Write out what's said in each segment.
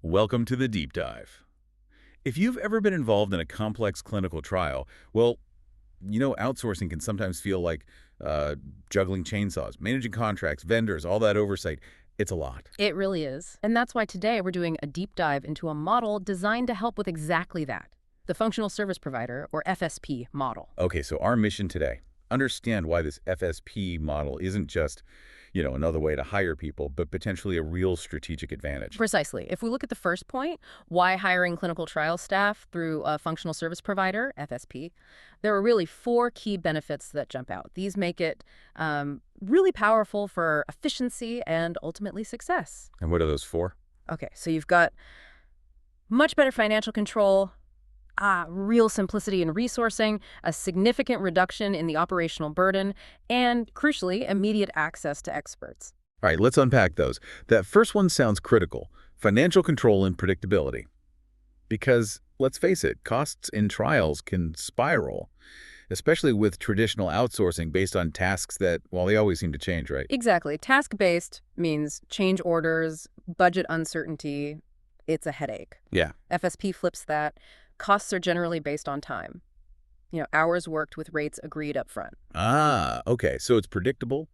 Welcome to the deep dive. If you've ever been involved in a complex clinical trial, well, outsourcing can sometimes feel like uh, juggling chainsaws, managing contracts, vendors, all that oversight. It's a lot. It really is. And that's why today we're doing a deep dive into a model designed to help with exactly that. The Functional Service Provider, or FSP, model. Okay, so our mission today, understand why this FSP model isn't just, another way to hire people, but potentially a real strategic advantage. Precisely. If we look at the first point, why hiring clinical trial staff through a Functional Service Provider, FSP, there are really four key benefits that jump out. These make it really powerful for efficiency and ultimately success. And what are those for? Okay, so you've got much better financial control, real simplicity in resourcing, a significant reduction in the operational burden, and, crucially, immediate access to experts. All right, let's unpack those. That first one sounds critical, financial control and predictability. Because, let's face it, costs in trials can spiral, especially with traditional outsourcing based on tasks that, well, they always seem to change, right? Exactly. Task-based means change orders, budget uncertainty. It's a headache. Yeah. FSP flips that. Costs are generally based on time. Hours worked with rates agreed up front. Okay, so it's predictable,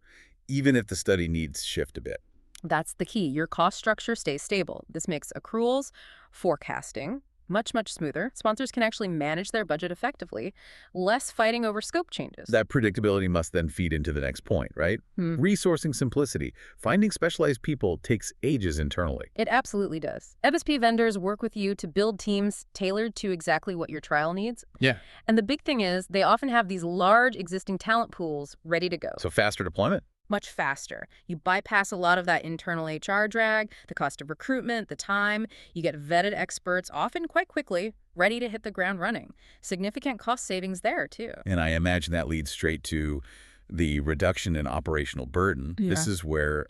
even if the study needs shift a bit. That's the key. Your cost structure stays stable. This makes accruals, forecasting, much smoother. Sponsors can actually manage their budget effectively, less fighting over scope changes. That predictability must then feed into the next point, right? Resourcing simplicity. Finding specialized people takes ages internally. It absolutely does. FSP vendors work with you to build teams tailored to exactly what your trial needs. Yeah. And the big thing is they often have these large existing talent pools ready to go. So faster deployment? Much faster. You bypass a lot of that internal HR drag, the cost of recruitment, the time. You get vetted experts, often quite quickly, ready to hit the ground running. Significant cost savings there, too. And I imagine that leads straight to the reduction in operational burden. Yeah. This is where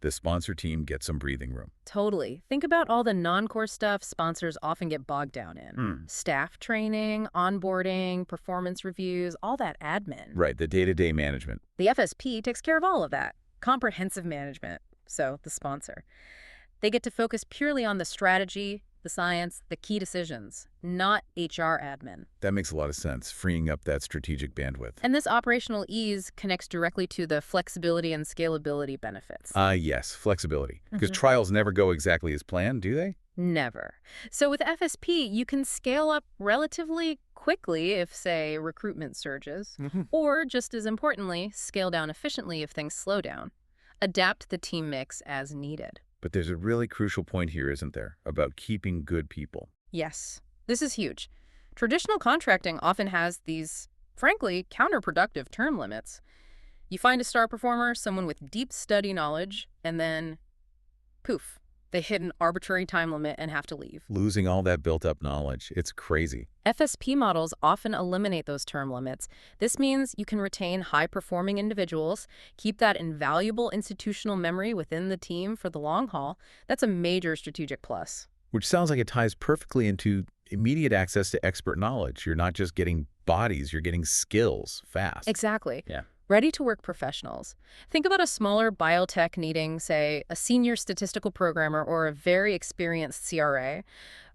the sponsor team gets some breathing room. Totally. Think about all the non-core stuff sponsors often get bogged down in. Staff training, onboarding, performance reviews, all that admin. Right, the day-to-day management. The FSP takes care of all of that. Comprehensive management. So, the sponsor. They get to focus purely on the strategy, the science, the key decisions, not HR admin. That makes a lot of sense, freeing up that strategic bandwidth. And this operational ease connects directly to the flexibility and scalability benefits. Yes, flexibility. Because trials never go exactly as planned, do they? Never. So with FSP, you can scale up relatively quickly if, say, recruitment surges, or, just as importantly, scale down efficiently if things slow down. Adapt the team mix as needed. But there's a really crucial point here, isn't there, about keeping good people? Yes, this is huge. Traditional contracting often has these, frankly, counterproductive term limits. You find a star performer, someone with deep study knowledge, and then, poof, they hit an arbitrary time limit and have to leave. Losing all that built-up knowledge, it's crazy. FSP models often eliminate those term limits. This means you can retain high-performing individuals, keep that invaluable institutional memory within the team for the long haul. That's a major strategic plus. Which sounds like it ties perfectly into immediate access to expert knowledge. You're not just getting bodies, you're getting skills fast. Exactly. Yeah. Ready-to-work professionals. Think about a smaller biotech needing, say, a senior statistical programmer or a very experienced CRA.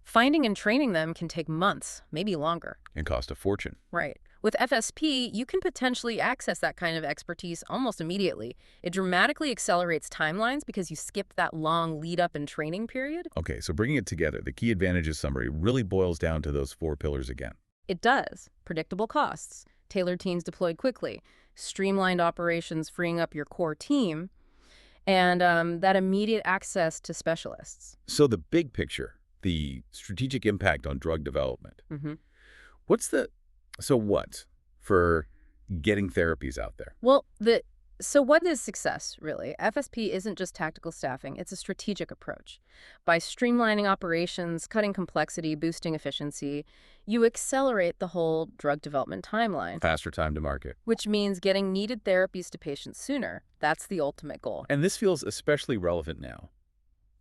Finding and training them can take months, maybe longer. And cost a fortune. Right. With FSP, you can potentially access that kind of expertise almost immediately. It dramatically accelerates timelines because you skip that long lead-up and training period. Okay, so bringing it together, the key advantages summary really boils down to those four pillars again. It does. Predictable costs, tailored teams deployed quickly, streamlined operations freeing up your core team, and that immediate access to specialists. So the big picture, the strategic impact on drug development. So what for getting therapies out there? Well, so what is success, really? FSP isn't just tactical staffing. It's a strategic approach. By streamlining operations, cutting complexity, boosting efficiency, you accelerate the whole drug development timeline. Faster time to market. Which means getting needed therapies to patients sooner. That's the ultimate goal. And this feels especially relevant now.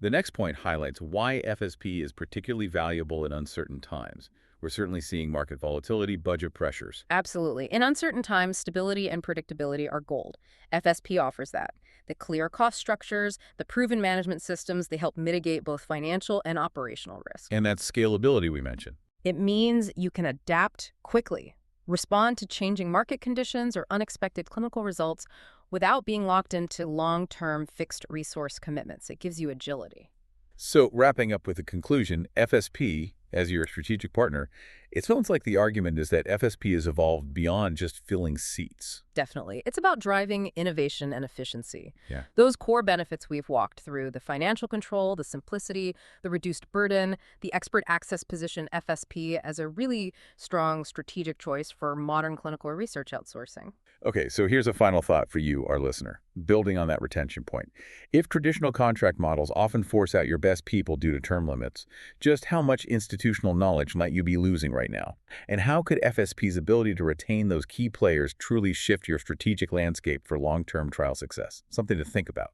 The next point highlights why FSP is particularly valuable in uncertain times, We're certainly seeing market volatility, budget pressures. Absolutely. In uncertain times, stability and predictability are gold. FSP offers that. The clear cost structures, the proven management systems, they help mitigate both financial and operational risk. And that scalability we mentioned. It means you can adapt quickly, respond to changing market conditions or unexpected clinical results without being locked into long-term fixed resource commitments. It gives you agility. So wrapping up with a conclusion, FSP, as your strategic partner, it sounds like the argument is that FSP has evolved beyond just filling seats. Definitely. It's about driving innovation and efficiency. Yeah. Those core benefits we've walked through, the financial control, the simplicity, the reduced burden, the expert access position FSP as a really strong strategic choice for modern clinical research outsourcing. Okay, so here's a final thought for you, our listener, building on that retention point. If traditional contract models often force out your best people due to term limits, just how much institutional knowledge might you be losing right now? And how could FSP's ability to retain those key players truly shift your strategic landscape for long-term trial success? Something to think about.